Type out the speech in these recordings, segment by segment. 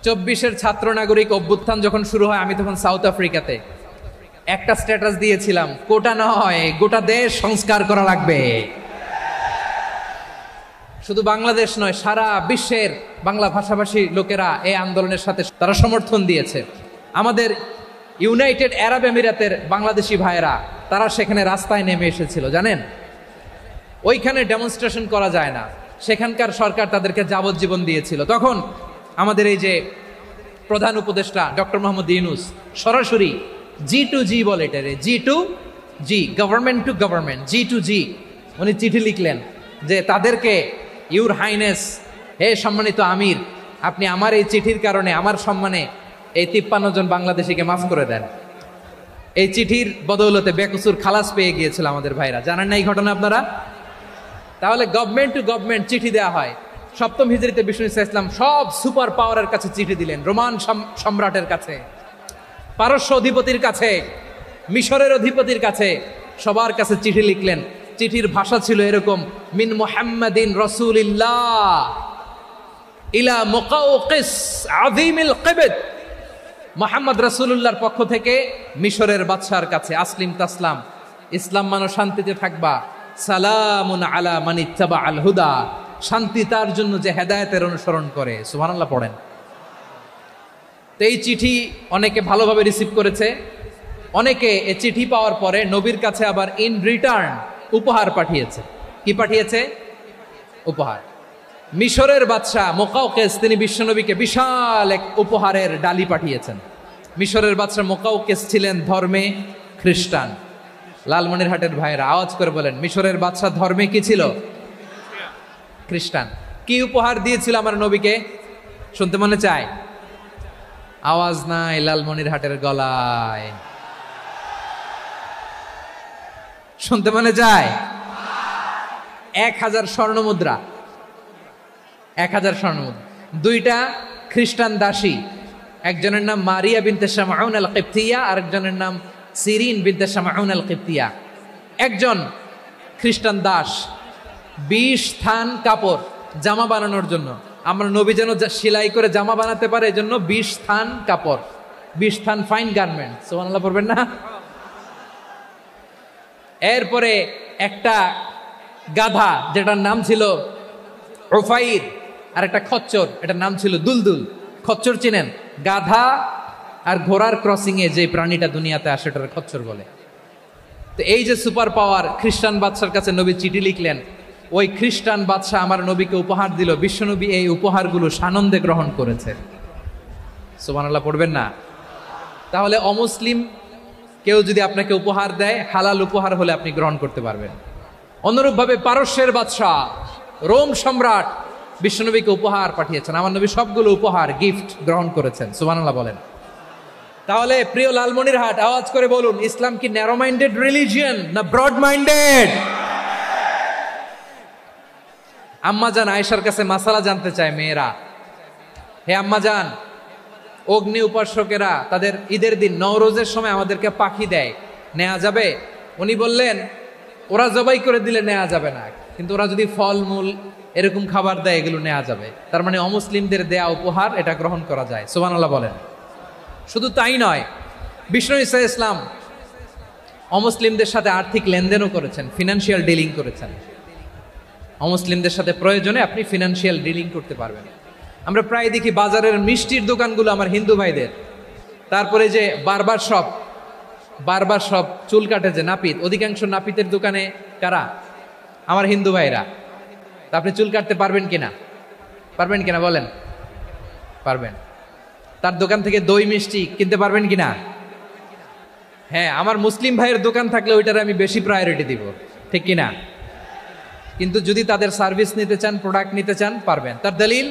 24-এর ছাত্র নাগরিক অভ্যুত্থান যখন শুরু হয়, আমি তখন সাউথ আফ্রিকাতে একটা স্ট্যাটাস দিয়েছিলাম, কোটা নয় গোটা দেশ সংস্কার করা লাগবে। শুধু বাংলাদেশ নয়, সারা বিশ্বের বাংলা ভাষাভাষী লোকেরা এই আন্দোলনের সাথে তারা সমর্থন দিয়েছে। আমাদের ইউনাইটেড আরব আমিরাতের বাংলাদেশি ভাইয়েরা তারা সেখানে রাস্তায় নেমে এসেছিল, জানেন? ওইখানে ডেমনস্ট্রেশন করা যায় না, সেখানকার সরকার তাদেরকে যাবজ্জীবন দিয়েছিল। তখন আমাদের এই যে প্রধান উপদেষ্টা ডক্টর মোহাম্মদ ইউনূস সরাসরি G2G বলে, এটারে G2G, government to government, G2G, উনি চিঠি লিখলেন যে তাদেরকে, ইউর হাইনেস, হে সম্মানিত আমির, আপনি আমার এই চিঠির কারণে আমার সম্মানে এই 53 জন বাংলাদেশিকে মাফ করে দেন। এই চিঠির বদৌলতে বেকসুর খালাস পেয়ে গিয়েছিল আমাদের ভাইরা, জানেন না এই ঘটনা আপনারা? তাহলে গভর্নমেন্ট টু গভর্নমেন্ট চিঠি দেওয়া হয়। সপ্তম হিজরিতে বিষ্ণু ইসলাম সব সুপার পাওয়ারের কাছে চিঠি দিলেন, রোমান সম্রাটের কাছে, পারস্য অধিপতির কাছে, মিশরের অধিপতির কাছে, সবার কাছে চিঠি লিখলেন। চিঠির ভাষা ছিল এরকম, মিন মুহাম্মাদিন রাসূলিল্লাহ ইলা মুকাওকিস আযীমিল কিবত, মুহাম্মদ রাসূলুল্লাহর পক্ষ থেকে মিশরের বাদশার কাছে, আসলিম তাসলাম, ইসলাম মানো শান্তিতে থাকবা, সালামুন আলা মান ইত্তাবা আল হুদা, শান্তি তার জন্য যে হেদায়েতের অনুসরণ করে। সুবহানাল্লাহ পড়েন। তো এই চিঠি অনেকে ভালোভাবে রিসিভ করেছে, অনেকে এই চিঠি পাওয়ার পরে নবীর কাছে আবার ইন রিটার্ন উপহার পাঠিয়েছে। কি পাঠিয়েছে? উপহার। মিশরের বাদশাহ মুকাওকিস তিনি বিশ্বনবীকে বিশাল এক উপহারের ডালি পাঠিয়েছেন। মিশরের বাদশাহ মুকাওকিস ছিলেন ধর্মে খ্রিস্টান। লালমনিরহাটের ভাইয়েরা আওয়াজ করে বলেন, মিশরের বাদশাহ ধর্মে কি ছিল? খ্রিস্টান। কি উপহার দিয়েছিল আমার নবীকে? শুনতে মনে চায়? আওয়াজ নাই লালমনিরহাটের গলায়, শুনতে মনে যায়? 1000 স্বর্ণ মুদ্রা, 1000 স্বর্ণ মুদ্রা। 2টা খ্রিস্টান দাসী, একজনের নাম মারিয়া বিনতে শামউন আল কিবতিয়া, আরেকজনের নাম সিরিন বিনতে শামউন আল কিবতিয়া। একজন খ্রিস্টান দাস 20 থান কাপড় জামা বানানোর জন্য, আমরা নবী যেন সেলাই করে জামা বানাতে পারে এজন্য 20 থান কাপড়, 20 থান ফাইন গার্মেন্ট। সুবহানাল্লাহ পড়বেন না? এরপরে একটা গাধা যেটার নাম ছিল উফাইর, আর একটা খচ্চর, এটার নাম ছিল দুলদুল। খচ্চর চিনেন? গাধা আর ঘোড়ার ক্রসিং এ যে প্রাণীটা দুনিয়াতে আসে ওটার খচ্চর বলে। তো এই যে সুপার পাওয়ার খ্রিস্টান বাদশার কাছে নবী চিঠি লিখলেন, ওই খ্রিস্টান বাদশাহ আমার নবীকে উপহার দিল। বিশ্বনবী এই উপহারগুলো সানন্দে গ্রহণ করেছে। সুবহানাল্লাহ পড়বেন না? তাহলে অমুসলিম কেউ যদি আপনাকে উপহার দেয়, হালাল উপহার হলে আপনি গ্রহণ করতে পারবেন। অনুরূপভাবে পারস্যের বাদশাহ রোম সম্রাট বিশ্বনবীকে উপহার পাঠিয়েছেন, আমার নবী সবগুলো উপহার গিফট গ্রহণ করেছেন। সুবহানাল্লাহ বলেন। তাহলে প্রিয় লালমনিরহাট আওয়াজ করে বলুন, ইসলাম কি ন্যারো মাইন্ডেড রিলিজিয়ন না ব্রড মাইন্ডেড? আম্মাজান আয়েশার কাছে মাসালা জানতে চায় মেয়েরা, হে আম্মাজান, অগ্নি উপাসকেরা তাদের ঈদের দিন নওরোজের সময় আমাদেরকে পাখি দেয়, নেওয়া যাবে? উনি বললেন, ওরা জবাই করে দিলে নেওয়া যাবে না, কিন্তু ওরা যদি ফলমূল এরকম খাবার দেয় এগুলো নেওয়া যাবে। তার মানে অমুসলিমদের দেয়া উপহার এটা গ্রহণ করা যায়। সুবহানাল্লাহ বলেন। শুধু তাই নয়, বিষ্ণু ঈসা ইসলাম অমুসলিমদের সাথে আর্থিক লেনদেনও করেছেন, ফিনান্সিয়াল ডিলিং করেছেন। অমুসলিমদের সাথে প্রয়োজনে আপনি ফিনান্সিয়াল ডিলিং করতে পারবেন। আমরা প্রায় দেখি বাজারের মিষ্টির দোকানগুলো আমার হিন্দু ভাইদের, তারপরে যে বারবার শপ, চুল কাটে যে নাপিত, অধিকাংশ নাপিতের দোকানে কারা? আমার হিন্দু ভাইরা। তা আপনি চুল কাটতে পারবেন কিনা? পারবেন কিনা বলেন? পারবেন। তার দোকান থেকে দই মিষ্টি কিনতে পারবেন কিনা? হ্যাঁ, আমার মুসলিম ভাইয়ের দোকান থাকলে ওইটার আমি বেশি প্রায়োরিটি দিব, ঠিক কিনা? কিন্তু যদি তাদের সার্ভিস নিতে চান, প্রোডাক্ট নিতে চান, পারবেন। তার দলিল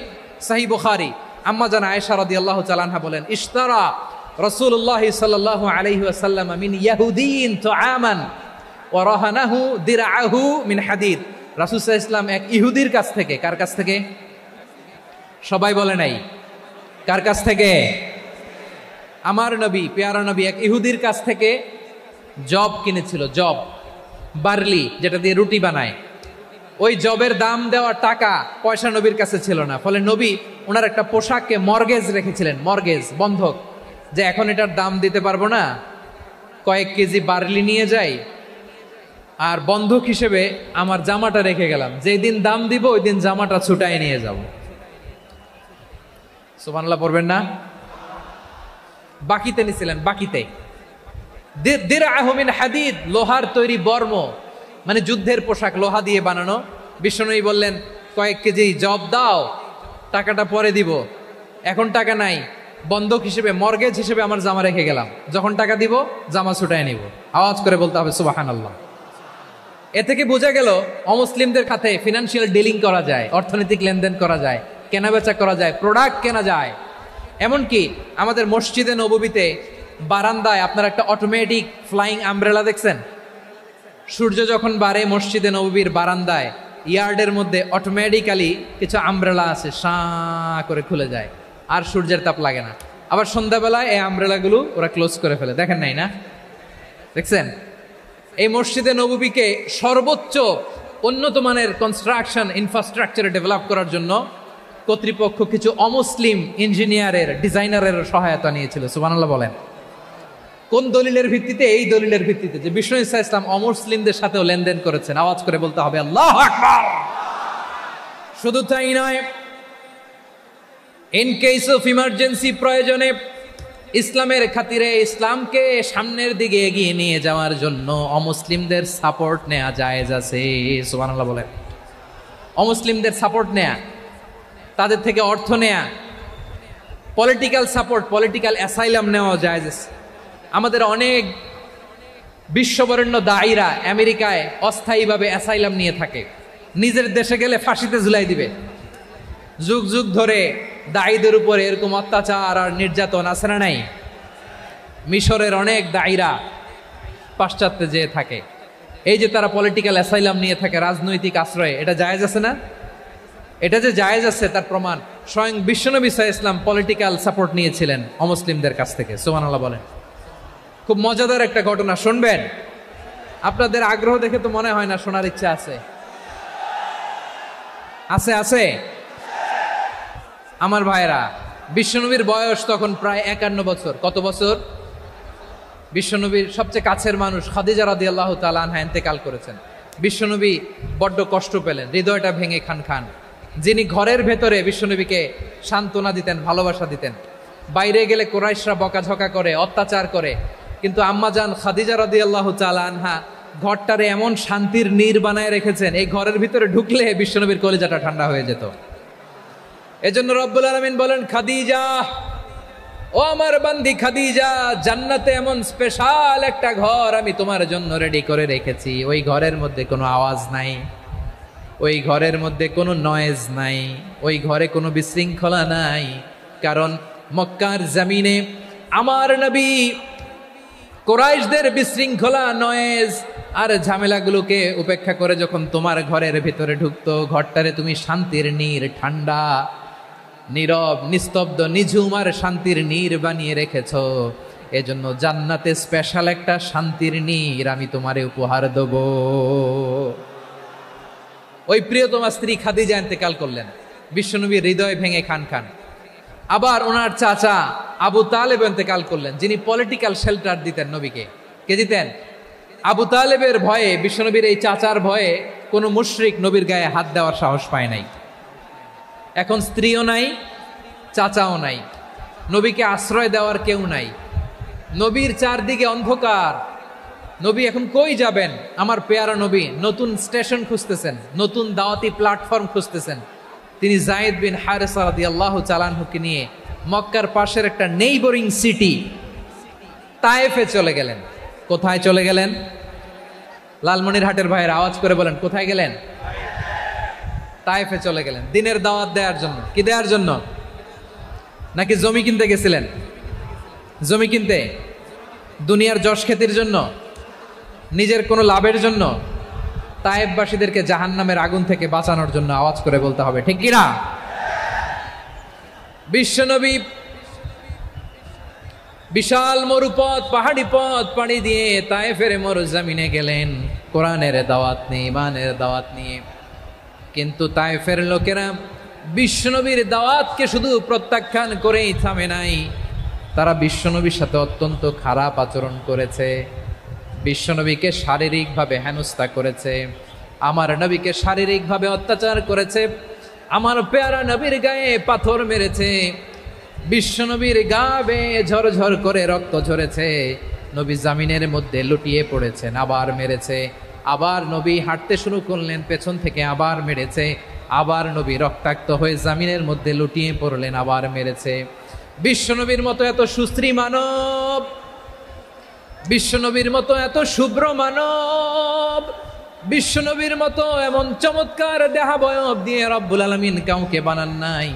সহিহ বুখারী, আম্মা জান আয়েশা রাদিয়াল্লাহু তাআলা আনহা বলেন, ইশতারা রাসূলুল্লাহ সাল্লাল্লাহু আলাইহি ওয়াসাল্লাম মিন ইয়াহুদিয়িন তুআমান ওয়া রাহানাহু দিরআহু মিন হাদিদ। রাসূল সাল্লাল্লাহু আলাইহি ওয়াসাল্লাম এক ইহুদির কাছ থেকে, কার কাছ থেকে? সবাই বলে নাই, কার কাছ থেকে? আমার নবী, পেয়ারা নবী এক ইহুদির কাছ থেকে জব কিনেছিল। জব, বার্লি, যেটা দিয়ে রুটি বানায়। ওই জবের দাম দেওয়ার টাকা পয়সা নবীর কাছে ছিল না, ফলে নবী ওনার একটা পোশাককে মর্গেজ রেখেছিলেন, মর্গেজ বন্ধক, যে এখন এটার দাম দিতে পারবো না, কয়েক কেজি বার্লি নিয়ে যাই আর বন্ধক হিসেবে আমার জামাটা রেখে গেলাম, যেই দিন দাম দিব ওই দিন জামাটা ছুটাই নিয়ে যাব। সুবহানাল্লাহ পড়বেন না? বাকিতে নিছিলেন, বাকিতে। দিরআহু মিন হাদিদ, লোহার তৈরি বর্ম, মানে যুদ্ধের পোশাক, লোহা দিয়ে বানানো। বিষ্ণুনবী বললেন কয়েক কেজি জব দাও, টাকাটা পরে দিব, এখন টাকা নাই, বন্ধক হিসেবে মর্গেজ হিসেবে আমার জামা রেখে গেলাম, যখন টাকা দিব জামা ছুটায় নিব। আওয়াজ করে বলতে হবে সুবহানাল্লাহ। এ থেকে বোঝা গেল অমুসলিমদের খাতে ফিনান্সিয়াল ডিলিং করা যায়, অর্থনৈতিক লেনদেন করা যায়, কেনাবেচা করা যায়, প্রোডাক্ট কেনা যায়। এমনকি আমাদের মসজিদে নববীতে বারান্দায় আপনার একটা অটোমেটিক ফ্লাইং আমব্রেলা দেখছেন? সূর্য যখন বাড়ে মসজিদে নববীর বারান্দায় ইয়ার্ডের মধ্যে অটোমেটিক্যালি কিছু আমব্রেলা আছে, সাঁ করে খুলে যায়, আর সূর্যের তাপ লাগে না। আবার সন্ধ্যাবেলায় এই আমব্রেলাগুলো ওরা ক্লোজ করে ফেলে, দেখেন নাই না? দেখছেন? এই মসজিদে নববীকে সর্বোচ্চ উন্নত মানের কনস্ট্রাকশন ইনফ্রাস্ট্রাকচারে ডেভেলপ করার জন্য কর্তৃপক্ষ কিছু অমুসলিম ইঞ্জিনিয়ারের, ডিজাইনারের সহায়তা নিয়েছিল। সুবহানাল্লাহ বলেন। কোন দলিলের ভিত্তিতে? এই দলিলের ভিত্তিতে যে বিষ্ণু ঈসা ইসলাম অমুসলিমদের সাথেও লেনদেন করেছেন। আওয়াজ করে বলতে হবে আল্লাহু আকবার। শুধু তাই নয়, ইন কেস অফ ইমার্জেন্সি, প্রয়োজনে ইসলামের খাতিরে, ইসলামকে সামনের দিকে এগিয়ে নিয়ে যাওয়ার জন্য অমুসলিমদের সাপোর্ট নেওয়া জায়েজ আছে। সুবহানাল্লাহ বলেন। অমুসলিমদের সাপোর্ট নেয়া, তাদের থেকে অর্থ নেয়া, পলিটিক্যাল সাপোর্ট, পলিটিক্যাল অ্যাসাইলাম নেওয়া জায়েজ আছে। আমাদের অনেক বিশ্ববরেণ্য দায়ীরা আমেরিকায় অস্থায়ীভাবে অ্যাসাইলাম নিয়ে থাকে, নিজের দেশে গেলে ফাঁসিতে ঝুলাই দিবে। যুগ যুগ ধরে দায়ীদের উপরে এরকম অত্যাচার আর নির্যাতন আছে না নাই? মিশরের অনেক দায়ীরা পাশ্চাত্যে যেয়ে থাকে, এই যে তারা পলিটিক্যাল অ্যাসাইলাম নিয়ে থাকে, রাজনৈতিক আশ্রয়, এটা জায়েজ আছে না? এটা যে জায়েজ আছে তার প্রমাণ স্বয়ং বিশ্বনবী সাল্লাল্লাহু আলাইহি ওয়াসাল্লাম পলিটিক্যাল সাপোর্ট নিয়েছিলেন অমুসলিমদের কাছ থেকে। সুবহানাল্লাহ বলেন। খুব মজাদার একটা ঘটনা শুনবেন, আপনাদের আগ্রহ দেখে তো মনে হয় না শোনার ইচ্ছা আছে। আছে আছে আমার ভাইরা, বিশ্বনবীর বয়স তখন প্রায় 51 বছর। কত বছর? বিশ্বনবীর সবচেয়ে কাছের মানুষ খাদিজা রাদিয়াল্লাহু তাআলা আনহা ইন্তেকাল করেছেন। বিশ্বনবী বড্ড কষ্ট পেলেন, হৃদয়টা ভেঙে খান খান। যিনি ঘরের ভেতরে বিশ্বনবীকে সান্ত্বনা দিতেন, ভালোবাসা দিতেন, বাইরে গেলে কুরাইশরা বকাঝকা করে, অত্যাচার করে, কিন্তু আম্মাজান খাদিজা রাদিয়াল্লাহু তাআলা আনহা ঘরটারে এমন শান্তির নীড় বানায় রেখেছেন, এই ঘরের ভিতরে ঢুকলে বিশ্বনবীর কলিজাটা ঠান্ডা হয়ে যেত। এজন্য রব্বুল আলামিন বলেন, খাদিজা, ও আমার বান্দি খাদিজা, জান্নাতে এমন স্পেশাল একটা ঘর আমি তোমার জন্য রেডি করে রেখেছি। ওই ঘরের মধ্যে কোনো আওয়াজ নাই, ওই ঘরের মধ্যে কোনো নয়েজ নাই, ওই ঘরে কোনো বিশৃঙ্খলা নাই। কারণ মক্কার জমিনে আমার নবী কুরাইশদের বিশৃঙ্খলা, নয়েজ আর ঝামেলাগুলোকে উপেক্ষা করে যখন তোমার ঘরের ভিতরে ঢুকতো, ঘরটারে তুমি শান্তির নীড়, ঠান্ডা, নীরব, নিস্তব্ধ, নিঝুম আর শান্তির নীড় বানিয়ে রেখেছ। এজন্য জান্নাতে স্পেশাল একটা শান্তির নীড় আমি তোমারে উপহার দেব। ওই প্রিয়তমা স্ত্রী খাদিজা ইন্তেকাল করলেন, বিশ্বনবীর হৃদয় ভেঙে খান খান। আবার ওনার চাচা আবু তালেব ইন্তেকাল করলেন, যিনি পলিটিক্যাল শেল্টার দিতেন নবীকে। কে দিতেন? আবু তালেবের ভয়ে, বিশ্বনবীর এই চাচার ভয়ে কোনো মুশরিক নবীর গায়ে হাত দেওয়ার সাহস পায় নাই। এখন স্ত্রীও নাই, চাচাও নাই, নবীকে আশ্রয় দেওয়ার কেউ নাই, নবীর চারদিকে অন্ধকার। নবী এখন কই যাবেন? আমার পেয়ারা নবী নতুন স্টেশন খুঁজতেছেন, নতুন দাওয়াতি প্ল্যাটফর্ম খুঁজতেছেন। তিনি যায়েদ বিন হারেসা রাদিয়াল্লাহু তাআলা আনহুকে নিয়ে মক্কার পাশের একটা নেইবরিং সিটি তায়েফে চলে গেলেন। কোথায় চলে গেলেন? লালমনিরহাটের ভাইয়ের আওয়াজ করে বলেন, কোথায় গেলেন? তায়েফে চলে গেলেন দিনের দাওয়াত দেওয়ার জন্য। কি দেওয়ার জন্য? নাকি জমি কিনতে গেছিলেন? জমি কিনতে, দুনিয়ার যশ খ্যাতির জন্য, নিজের কোনো লাভের জন্য? তায়েফবাসীদেরকে জাহান্নামের আগুন থেকে বাঁচানোর জন্য। আওয়াজ করে বলতে হবে ঠিক কিনা? বিশ্বনবী বিশাল মরুপথ, পাহাড়ি পথ পাড়ি দিয়ে তায়েফের মরুজমিনে গেলেন কোরআনের দাওয়াত নিয়ে, ইমানের দাওয়াত নিয়ে। কিন্তু তায়েফের লোকেরা বিশ্বনবীর দাওয়াতকে শুধু প্রত্যাখ্যান করেই থামে নাই, তারা বিশ্বনবীর সাথে অত্যন্ত খারাপ আচরণ করেছে, বিশ্বনবীকে শারীরিকভাবে হেনস্থা করেছে, আমার নবীকে শারীরিকভাবে অত্যাচার করেছে, আমার পেয়ারা নবীর গায়ে পাথর মেরেছে, বিশ্বনবীর গা বেয়ে ঝরঝর করে রক্ত ঝরেছে, নবী জামিনের মধ্যে লুটিয়ে পড়েছেন, আবার মেরেছে, আবার নবী হাঁটতে শুরু করলেন, পেছন থেকে আবার মেরেছে, আবার নবী রক্তাক্ত হয়ে জামিনের মধ্যে লুটিয়ে পড়লেন, আবার মেরেছে। বিশ্বনবীর মতো এত সুশ্রী মানব, বিশ্বনবীর মতো এত শুভ্র মানব, বিশ্বনবীর মতো এমন চমৎকার দেহাবয়ব দিয়ে রব্বুল আলামিন কাউকে বানান নাই।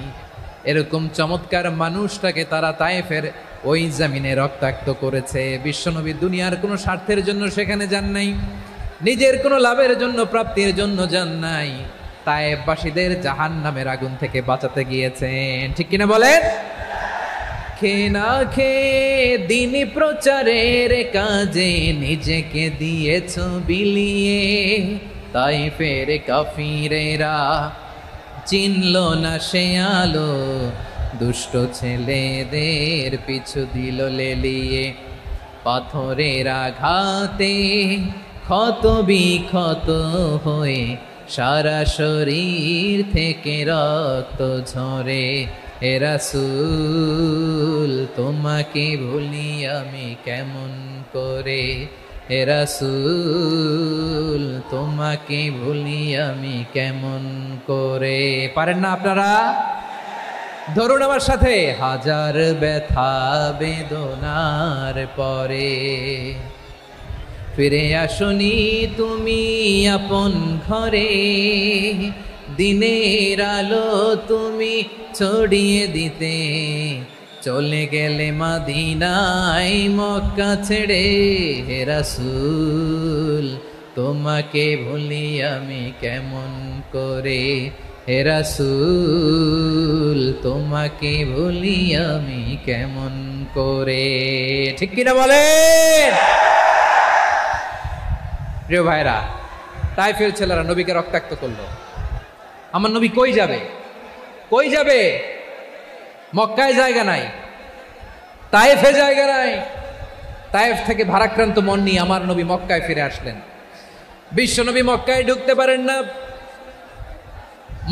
এরকম চমৎকার মানুষটাকে তারা তায়েফের ওই জামিনে রক্তাক্ত করেছে। বিশ্বনবী দুনিয়ার কোনো স্বার্থের জন্য সেখানে যান নাই, নিজের কোনো লাভের জন্য, প্রাপ্তির জন্য যান নাই, তায়েফবাসীদের জাহান্নামের আগুন থেকে বাঁচাতে গিয়েছেন। ঠিক কিনা বলেন? খেয়ে না খেয়ে দিন প্রচারের কাজে নিজেকে দিয়েছ বিলিয়ে, তায়েফের কাফিরেরা চিনল না সে আলো, দুষ্ট ছেলেদের পিছু দিল লেলিয়ে, পাথরের আঘাতে ক্ষত বিক্ষত হয়ে সারা শরীর থেকে রক্ত ঝরে। হে রাসূল তোমাকে ভুলি আমি কেমন করে, হে রাসূল তোমাকে ভুলি আমি কেমন করে। পারেন না আপনারা? ধরুন আমার সাথে, হাজার ব্যথা বেদনার পরে ফিরে আসনি তুমি আপন ঘরে, দিনের আলো তুমি ছড়িয়ে দিতে, চলে গেলে মদিনায় মক্কা ছেড়ে। হে রাসূল তোমাকে ভুলি আমি কেমন করে, হে রাসূল তোমাকে ভুলি আমি কেমন করে। ঠিক কিনা বলেন? প্রিয় ভাইরা, তায়েফের ছেলেরা নবীকে রক্তাক্ত করলো। আমার নবী কই যাবে? কই যাবে? মক্কায় জায়গা নাই, তায়েফে জায়গা নাই। তায়েফ থেকে ভারাক্রান্ত মন নিয়ে আমার নবী মক্কায় ফিরে আসলেন। বিশ্ব নবী মক্কায় ঢুকতে পারেন না।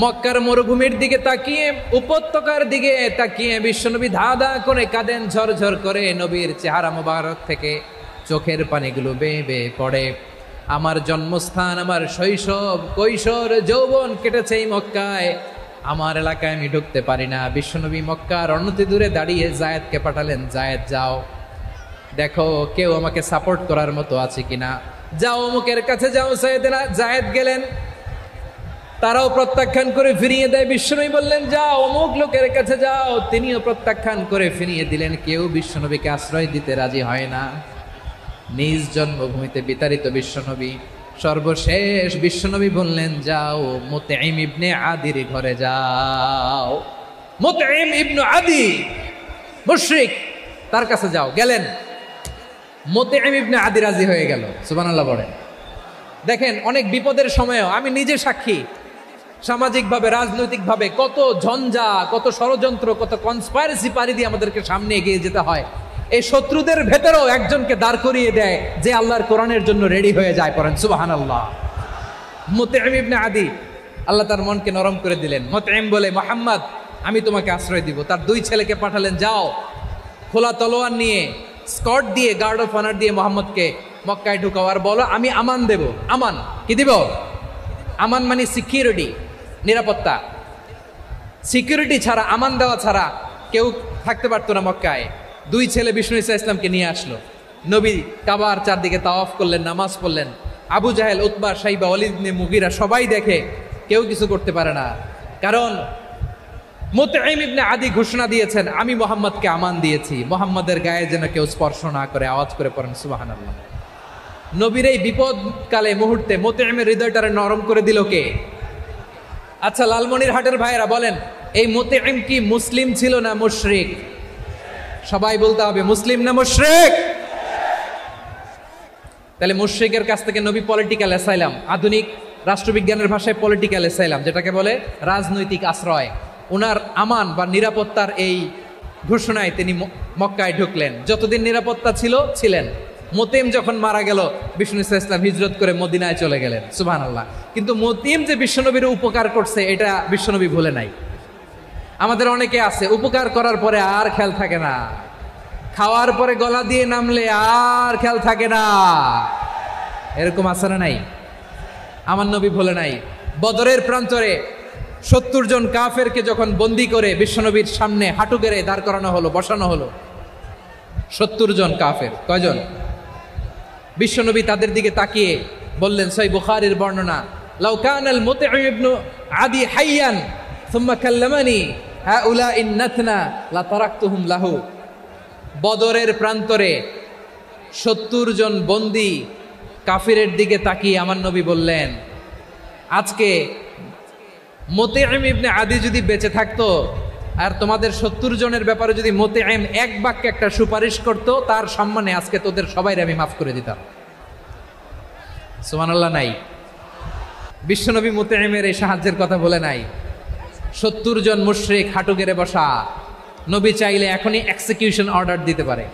মক্কার মরুভূমির দিকে তাকিয়ে, উপত্যকার দিকে তাকিয়ে বিশ্বনবী ধা ধা করে কাঁদেন, ঝরঝর করে নবীর চেহারা মোবারক থেকে চোখের পানিগুলো বেয়ে বেয়ে পড়ে। আমার জন্মস্থান, আমার শৈশব, কৈশোর, যৌবন কেটেছে এই মক্কায়, আমার এলাকায় আমি ঢুকতে পারি না। বিশ্বনবী মক্কার অনতি দূরে দাঁড়িয়ে জায়েদকে পাঠালেন, জায়েদ যাও দেখো কেউ আমাকে সাপোর্ট করার মতো আছে কিনা, যাও অমুকের কাছে যাও। জায়েদ গেলেন, তারাও প্রত্যাখ্যান করে ফিরিয়ে দেয়। বিশ্বনবী বললেন যাও অমুক লোকের কাছে যাও, তিনিও প্রত্যাখ্যান করে ফিরিয়ে দিলেন। কেউ বিশ্বনবীকে আশ্রয় দিতে রাজি হয় না। নিজ জন্মভূমিতে বিতাড়িত বিশ্বনবী, সর্বশেষ বিশ্বনবী বললেন যাও মুতঈম ইবনে আদির ঘরে যাও। মুতঈম ইবনে আদি মুশরিক, তার কাছে যাও। গেলেন, মুতঈম ইবনে আদি রাজি হয়ে গেল। সুবহানাল্লাহ বলেন। দেখেন, অনেক বিপদের সময়ও আমি নিজে সাক্ষী, সামাজিকভাবে, রাজনৈতিকভাবে কত ঝঞ্ঝা, কত ষড়যন্ত্র, কত কনস্পাইরেসি পাড়ি দিয়ে আমাদেরকে সামনে এগিয়ে যেতে হয়। এই শত্রুদের ভেতরেও একজনকে দাঁড় করিয়ে দেয় যে আল্লাহর কোরআনের জন্য রেডি হয়ে যায়। পড়েন সুবহানাল্লাহ। মুতঈম ইবনে আদি, আল্লাহ তার মনকে নরম করে দিলেন। মুতঈম বলে, মুহাম্মদ আমি তোমাকে আশ্রয় দিব। তার দুই ছেলেকে পাঠালেন, যাও খোলা তলোয়ার নিয়ে, স্কট দিয়ে, গার্ড অফ অনার দিয়ে মুহাম্মদকে মক্কায় ঢুকাও, আর বলো আমি আমান দেব। আমান কি দিব? আমান মানে সিকিউরিটি, নিরাপত্তা। সিকিউরিটি ছাড়া, আমান দেওয়া ছাড়া কেউ থাকতে পারতো না মক্কায়। দুই ছেলে বিষ্ণু ইসা ইসলামকে নিয়ে আসলো। নবী কাবার চারদিকে তাওয়াফ করলেন, নামাজ পড়লেন। আবু জাহেল, উতবা, শাইবা, ওয়ালিদ ইবনে মুগীরা সবাই দেখে, কেউ কিছু করতে পারে না। কারণ মুতঈম ইবনে আদি ঘোষণা দিয়েছেন, আমি মুহাম্মদকে আমান দিয়েছি, মুহাম্মদের গায়ে যেন কেউ স্পর্শ না করে। আওয়াজ করে পড়েন সুবহানাল্লাহ। নবীর এই বিপদকালে মুহূর্তে মুতঈমের হৃদয়টারে নরম করে দিল কে? আচ্ছা, লালমনিরহাটের ভাইয়েরা বলেন, এই মুতঈম কি মুসলিম ছিল না মুশরিক? সবাই বলতে হবে, মুসলিম না মুশরিক? তাহলে মুশরিকের কাছ থেকে নবী পলিটিক্যাল অ্যাসাইলাম, আধুনিক রাষ্ট্রবিজ্ঞানের ভাষায় পলিটিক্যাল অ্যাসাইলাম, যেটাকে বলে রাজনৈতিক আশ্রয়। ওনার আমান বা নিরাপত্তার এই ঘোষণায় তিনি মক্কায় ঢুকলেন। যতদিন নিরাপত্তা ছিলেন। মোতেম যখন মারা গেল, বিষ্ণু ইসলাম হিজরত করে মদিনায় চলে গেলেন। সুবহানাল্লাহ। কিন্তু মোতেম যে বিশ্বনবীর উপকার করছে এটা বিশ্বনবী ভুলে নাই। আমাদের অনেকে আছে উপকার করার পরে আর খেয়াল থাকে না, খাওয়ার পরে গলা দিয়ে নামলে আর খেয়াল থাকে না, এরকম আছে না নাই? আমার নবী ভুলে নাই। বদরের প্রান্তরে 70 জন কাফেরকে যখন বন্দি করে বিশ্বনবীর সামনে হাঁটু গেড়ে দাঁড় করানো হলো, বসানো হলো, 70 জন কাফের। কয়জন? বিশ্বনবী তাদের দিকে তাকিয়ে বললেন, সহিহ বুখারীর বর্ণনা, লাউ কানাল মুতঈম ইবনু আদি হাইয়ান সুম্মা কাল্লামানি হাউলাইন নাতনা লা তারাকতুহুম লাহু। বদরের প্রান্তরে 70 জন বন্দী কাফিরের দিকে তাকিয়ে আমার নবী বললেন, আজকে মুতঈম ইবনে আদি যদি বেঁচে থাকতো আর তোমাদের 70 জনের ব্যাপারে যদি মুতঈম এক বাক্যে একটা সুপারিশ করত, তার সম্মানে আজকে তোদের সবাইকে আমি মাফ করে দিতাম। সুবহানাল্লাহ। নাই? বিশ্বনবী মুতঈমের এই সাহায্যের কথা বলে নাই। 70 জন মুশরিক হাঁটু গেড়ে বসা, নবী চাইলে এখনই এক্সিকিউশন অর্ডার দিতে পারে।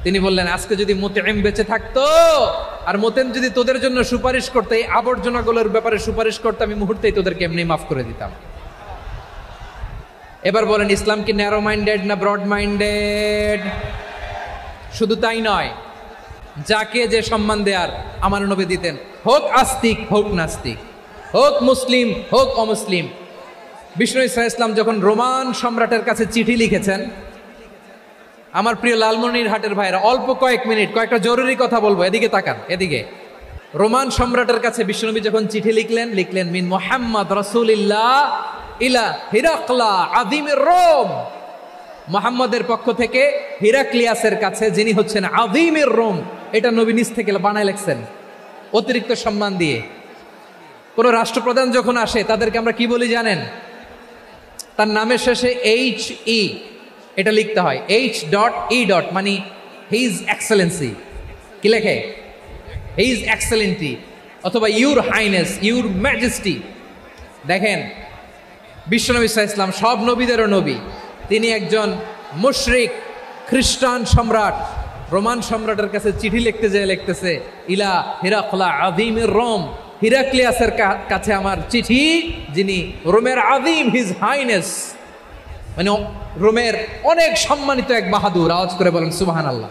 তিনি বললেন, আজকে যদি মুতঈম বেঁচে থাকতো আর মুতঈম যদি তোদের জন্য সুপারিশ করতে, এই আবর্জনাগুলোর ব্যাপারে সুপারিশ করতে, আমি মুহূর্তেই তোদেরকে এমনি মাফ করে দিতাম। এবার বলেন, ইসলাম কি ন্যারো মাইন্ডেড না ব্রড মাইন্ডেড? শুধু তাই নয়, যাকে যে সম্মান দেয়ার আমার নবী দিতেন, হোক আস্তিক হোক নাস্তিক, হোক মুসলিম হোক অমুসলিম। বিষ্ণু ইসলাম যখন রোমান সম্রাটের কাছে চিঠি লিখেছেন, আমার প্রিয় লালমনিরহাটের ভাইরা, অল্প কয়েক মিনিট কয়েকটা জরুরি কথা বলবো, এদিকে তাকান, এদিকে। রোমান সম্রাটের কাছে বিশ্বনবী যখন চিঠি লিখলেন মিন মুহাম্মদ রাসূলিল্লাহ ইলা হিরাকলা আযীমির রোম, মুহাম্মদের পক্ষ থেকে হিরাক্লিয়াসের কাছে, যিনি হচ্ছেন আযীমির রোম। এটা নবী নিজ থেকে বানায় লিখছেন অতিরিক্ত সম্মান দিয়ে। কোন রাষ্ট্রপ্রধান যখন আসে তাদেরকে আমরা কি বলি জানেন? তার নামের শেষে HE এটা লিখতে হয়, H.E. মানে হিজ এক্সেলেন্সি। কি লেখে? হিজ এক্সেলেন্টি, অথবা ইউর হাইনেস, ইউর ম্যাজেস্টি। দেখেন, বিশ্বনবী সাল্লাল্লাহু আলাইহি ওয়াসাল্লাম সব নবীদেরও নবী। তিনি একজন মুশরিক খ্রিস্টান সম্রাট, রোমান সম্রাটের কাছে চিঠি লিখতে যেয়ে লিখতেছে, ইলা হিরাকলা আযীমির রোম, হিরাক্লিয়াসের কাছে আমার চিঠি, যিনি রোমের আযীম, হিজ হাইনেস, মানে রোমের অনেক সম্মানিত এক বাহাদুর। আওয়াজ করে বলেন সুবহানাল্লাহ।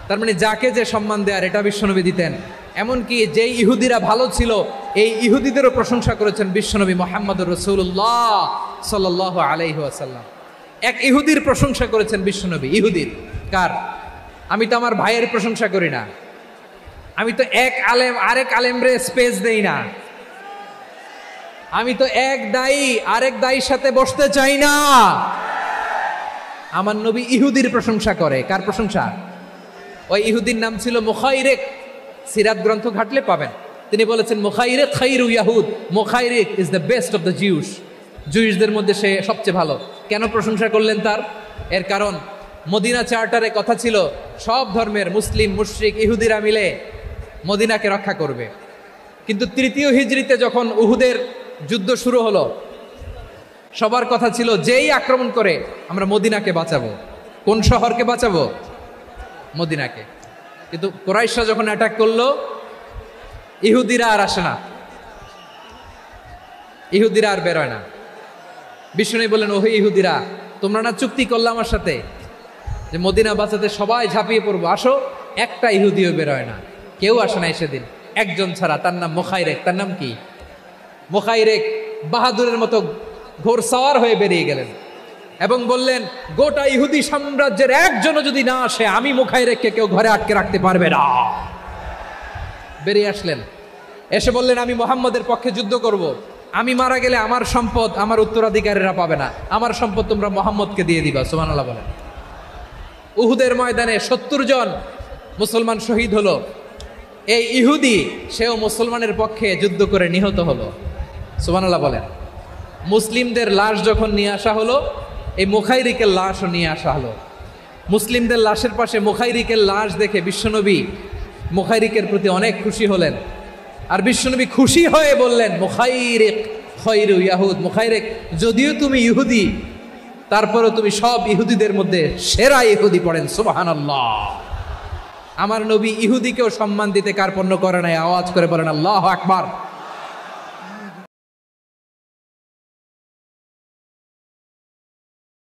তার মানে যাকে যে সম্মান দেয়ার এটা বিশ্বনবী দিতেন। এমনকি যেই ইহুদিরা ভালো ছিল, এই ইহুদিদেরও প্রশংসা করেছেন বিশ্বনবী মুহাম্মদুর রাসূলুল্লাহ সাল্লাল্লাহু আলাইহি ওয়াসাল্লাম। এক ইহুদির প্রশংসা করেছেন বিশ্বনবী। ইহুদির কার? আমি তো আমার ভাইয়ের প্রশংসা করি না, আমি তো এক আলেম আরেক আলেমরে স্পেস দেই না, আমি তো এক দায়ী আরেক দায়ীর সাথে বসতে চাই না। আমার নবী ইহুদির প্রশংসা করে। কার প্রশংসা? ওই ইহুদির নাম ছিল মুখাইরিক। সিরাত গ্রন্থ ঘাটলে পাবেন। তিনি বলেছেন, মুখাইরিক খাইরু ইয়াহুদ, Mukhairiq is the best of the Jews. জুইশদের মধ্যে সে সবচেয়ে ভালো। কেন প্রশংসা করলেন তার? এর কারণ মদিনা চার্টারে কথা ছিল সব ধর্মের মুসলিম, মুশরিক, ইহুদিরা মিলে মদিনাকে রক্ষা করবে। কিন্তু 3য় হিজরিতে যখন উহুদের যুদ্ধ শুরু হলো, সবার কথা ছিল যেই আক্রমণ করে আমরা মদিনাকে বাঁচাবো। কোন শহরকে বাঁচাবো? মদিনাকে। কিন্তু কুরাইশরা যখন অ্যাটাক করলো, ইহুদিরা আর আসে না, ইহুদিরা আর বেরোয় না। বিষ্ণু বললেন, ওহে ইহুদিরা, তোমরা না চুক্তি করলে আমার সাথে যে মদিনা বাঁচাতে সবাই ঝাঁপিয়ে পড়বো, আসো। একটা ইহুদিও বেরোয় না, কেউ আসে না সেদিন, একজন ছাড়া। তার নাম মুখাইরেক। তার নাম কি? মুখাইরেক বাহাদুরের মতো ঘোড়সাওয়ার হয়ে বেরিয়ে গেলেন এবং বললেন, গোটা ইহুদি সাম্রাজ্যের একজনও যদি না আসে, আমি মুখাইরেককে কেউ ঘরে আটকে রাখতে পারবে না। বেরিয়ে আসলেন, এসে বললেন, আমি মুহাম্মদের পক্ষে যুদ্ধ করব। আমি মারা গেলে আমার সম্পদ আমার উত্তরাধিকারীরা পাবে না, আমার সম্পদ তোমরা মুহাম্মদকে দিয়ে দিবা। সুবহানাল্লাহ বলেন। উহুদের ময়দানে 70 জন মুসলমান শহীদ হলো। এই ইহুদি, সেও মুসলমানের পক্ষে যুদ্ধ করে নিহত হলো। সুবহানাল্লাহ বলেন। মুসলিমদের লাশ যখন নিয়ে আসা হলো, এই মুখাইরিকের লাশও নিয়ে আসা হলো। মুসলিমদের লাশের পাশে মুখাইরিকের লাশ দেখে বিশ্বনবী মুখাইরিকের প্রতি অনেক খুশি হলেন আর বিশ্বনবী খুশি হয়ে বললেন মুখাইরিক খৈরু ইয়াহুদ, মুখাইরিক যদিও তুমি ইহুদি তারপরও তুমি সব ইহুদিদের মধ্যে সেরা ইহুদি। পড়েন সুবহানাল্লাহ। আমার নবী ইহুদিকেও সম্মান দিতে কার্পণ্য করে নাই। আওয়াজ করে বলেন আল্লাহু আকবার।